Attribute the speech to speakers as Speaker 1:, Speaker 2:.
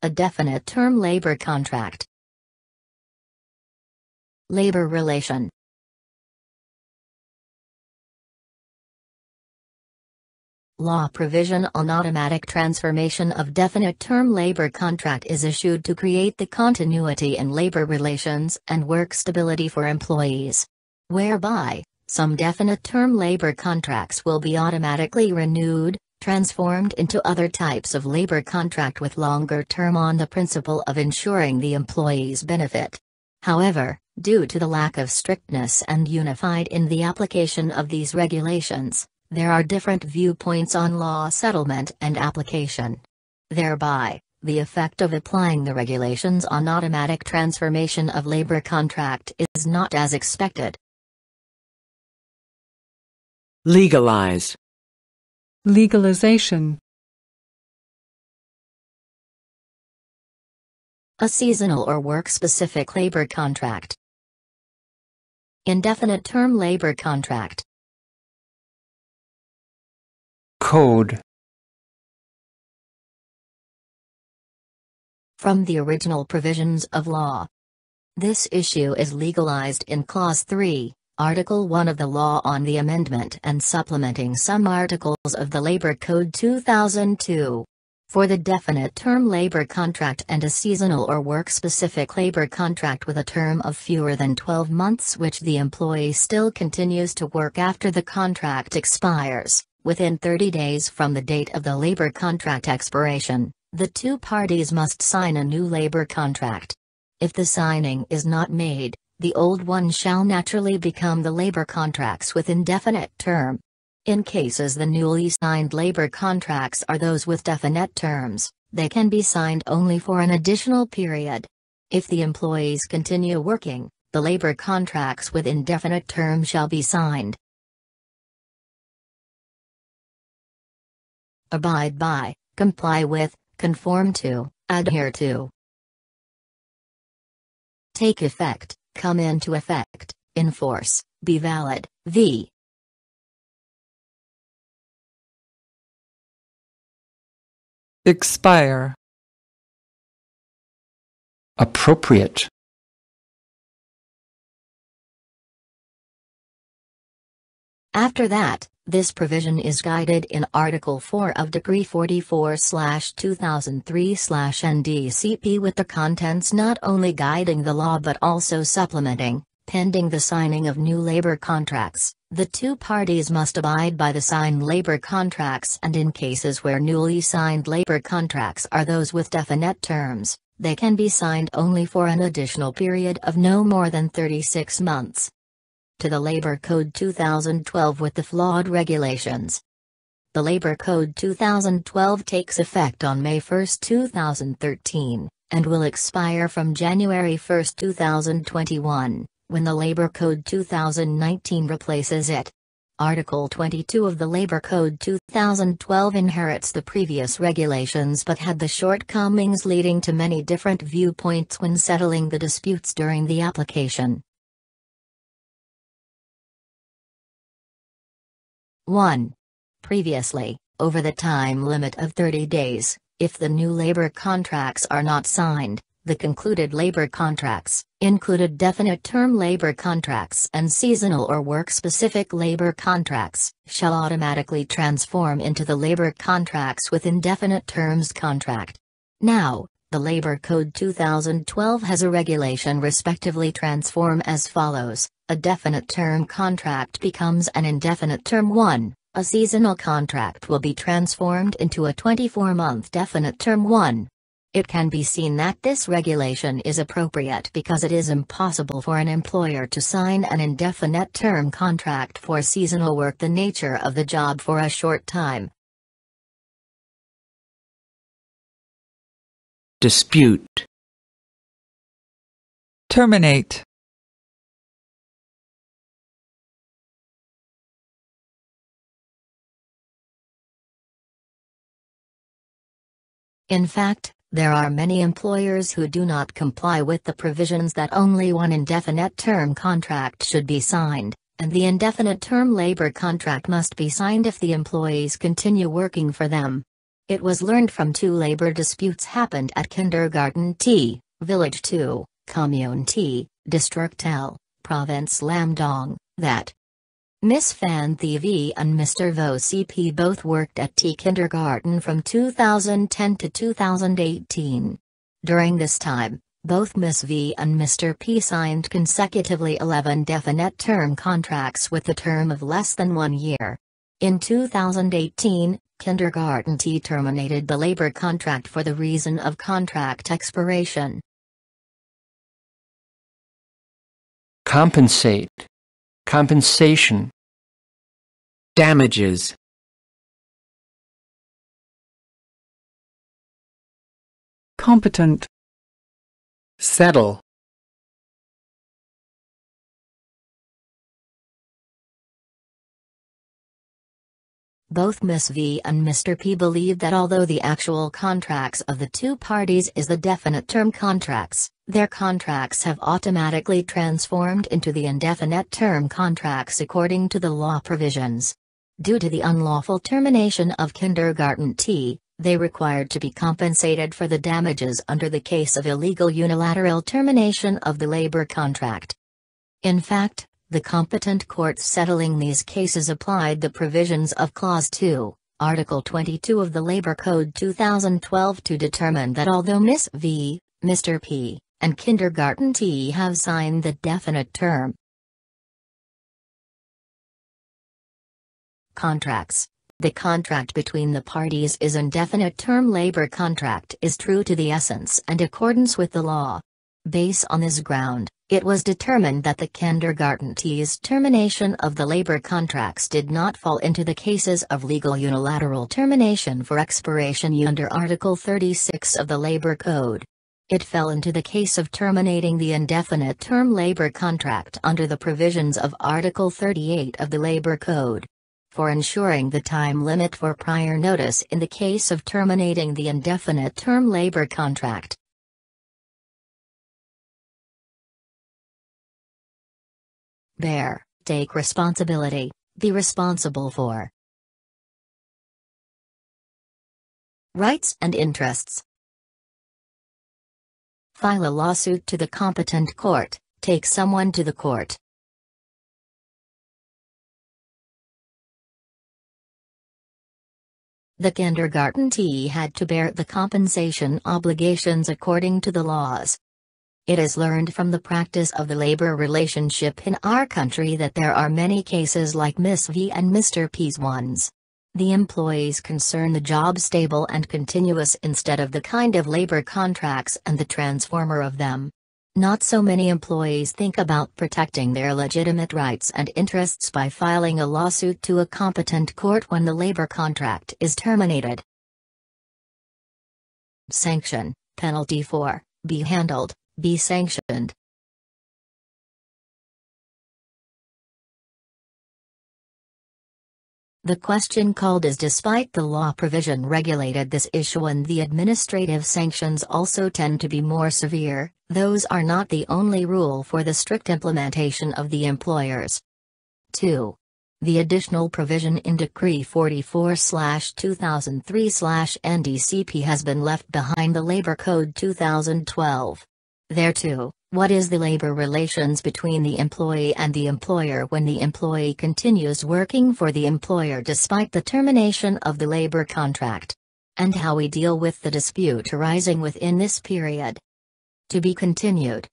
Speaker 1: A definite-term labor contract. Labor relation. Law provision on automatic transformation of definite-term labor contract is issued to create the continuity in labor relations and work stability for employees, whereby some definite-term labor contracts will be automatically renewed, transformed into other types of labor contract with longer term on the principle of ensuring the employee's benefit. However, due to the lack of strictness and unified in the application of these regulations, there are different viewpoints on law settlement and application. Thereby, the effect of applying the regulations on automatic transformation of labor contract is not as expected.
Speaker 2: Legalize.
Speaker 3: Legalization.
Speaker 1: A seasonal or work-specific labor contract. Indefinite-term labor contract.
Speaker 2: Code.
Speaker 1: From the original provisions of law. This issue is legalized in Clause 3, Article 1 of the Law on the Amendment and Supplementing some Articles of the Labor Code 2002. For the definite-term labor contract and a seasonal or work-specific labor contract with a term of fewer than 12 months which the employee still continues to work after the contract expires, within 30 days from the date of the labor contract expiration, the two parties must sign a new labor contract. If the signing is not made, the old one shall naturally become the labor contracts with indefinite term. In cases the newly signed labor contracts are those with definite terms, they can be signed only for an additional period. If the employees continue working, the labor contracts with indefinite term shall be signed. Abide by, comply with, conform to, adhere to. Take effect, come into effect, enforce, be valid, v.
Speaker 3: Expire.
Speaker 2: Appropriate.
Speaker 1: After that, this provision is guided in Article 4 of Decree 44/2003/NDCP with the contents not only guiding the law but also supplementing, pending the signing of new labor contracts. The two parties must abide by the signed labor contracts, and in cases where newly signed labor contracts are those with definite terms, they can be signed only for an additional period of no more than 36 months. To the Labor Code 2012 with the flawed regulations. The Labor Code 2012 takes effect on May 1, 2013, and will expire from January 1, 2021. When the Labor Code 2019 replaces it. Article 22 of the Labor Code 2012 inherits the previous regulations but had the shortcomings leading to many different viewpoints when settling the disputes during the application. 1. Previously, over the time limit of 30 days, if the new labor contracts are not signed, the concluded labor contracts, included definite-term labor contracts and seasonal or work-specific labor contracts, shall automatically transform into the labor contracts with indefinite terms contract. Now, the Labor Code 2012 has a regulation respectively transform as follows: a definite-term contract becomes an indefinite-term one, a seasonal contract will be transformed into a 24-month definite-term one. It can be seen that this regulation is appropriate because it is impossible for an employer to sign an indefinite-term contract for seasonal work, the nature of the job for a short time.
Speaker 2: Dispute.
Speaker 3: Terminate.
Speaker 1: In fact, there are many employers who do not comply with the provisions that only one indefinite-term contract should be signed, and the indefinite-term labor contract must be signed if the employees continue working for them. It was learned from 2 labor disputes happened at Kindergarten T, Village 2, Commune T, District L, Province Lam Dong, that Miss Phan Thi V and Mr. Vo CP both worked at T Kindergarten from 2010 to 2018. During this time, both Miss V and Mr. P signed consecutively 11 definite term contracts with the term of less than 1 year. In 2018, Kindergarten T terminated the labor contract for the reason of contract expiration.
Speaker 2: Compensate. Compensation.
Speaker 3: Damages.
Speaker 4: Competent.
Speaker 3: Settle.
Speaker 1: Both Miss V and Mr. P believe that although the actual contracts of the 2 parties is the definite term contracts, their contracts have automatically transformed into the indefinite term contracts according to the law provisions. Due to the unlawful termination of Kindergarten T, they required to be compensated for the damages under the case of illegal unilateral termination of the labor contract. In fact, the competent courts settling these cases applied the provisions of Clause 2, Article 22 of the Labor Code 2012 to determine that although Miss V, Mr. P, and Kindergarten T have signed the definite term contracts, the contract between the parties is indefinite term labor contract is true to the essence and accordance with the law. Based on this ground, it was determined that the Kindergarten T's termination of the labor contracts did not fall into the cases of legal unilateral termination for expiration under Article 36 of the Labor Code. It fell into the case of terminating the indefinite term labor contract under the provisions of Article 38 of the Labor Code. For ensuring the time limit for prior notice in the case of terminating the indefinite term labor contract. Bear, take responsibility, be responsible for rights and interests. File a lawsuit to the competent court, take someone to the court. The Kindergarten T had to bear the compensation obligations according to the laws. It is learned from the practice of the labor relationship in our country that there are many cases like Miss V and Mr. P's ones. The employees concern the job stable and continuous instead of the kind of labor contracts and the transformer of them. Not so many employees think about protecting their legitimate rights and interests by filing a lawsuit to a competent court when the labor contract is terminated. Sanction, penalty for, be handled, be sanctioned. The question called is despite the law provision regulated this issue and the administrative sanctions also tend to be more severe, those are not the only rule for the strict implementation of the employers. 2. The additional provision in Decree 44/2003/NDCP has been left behind the Labor Code 2012. There too, what is the labor relations between the employee and the employer when the employee continues working for the employer despite the termination of the labor contract? And how we deal with the dispute arising within this period. To be continued.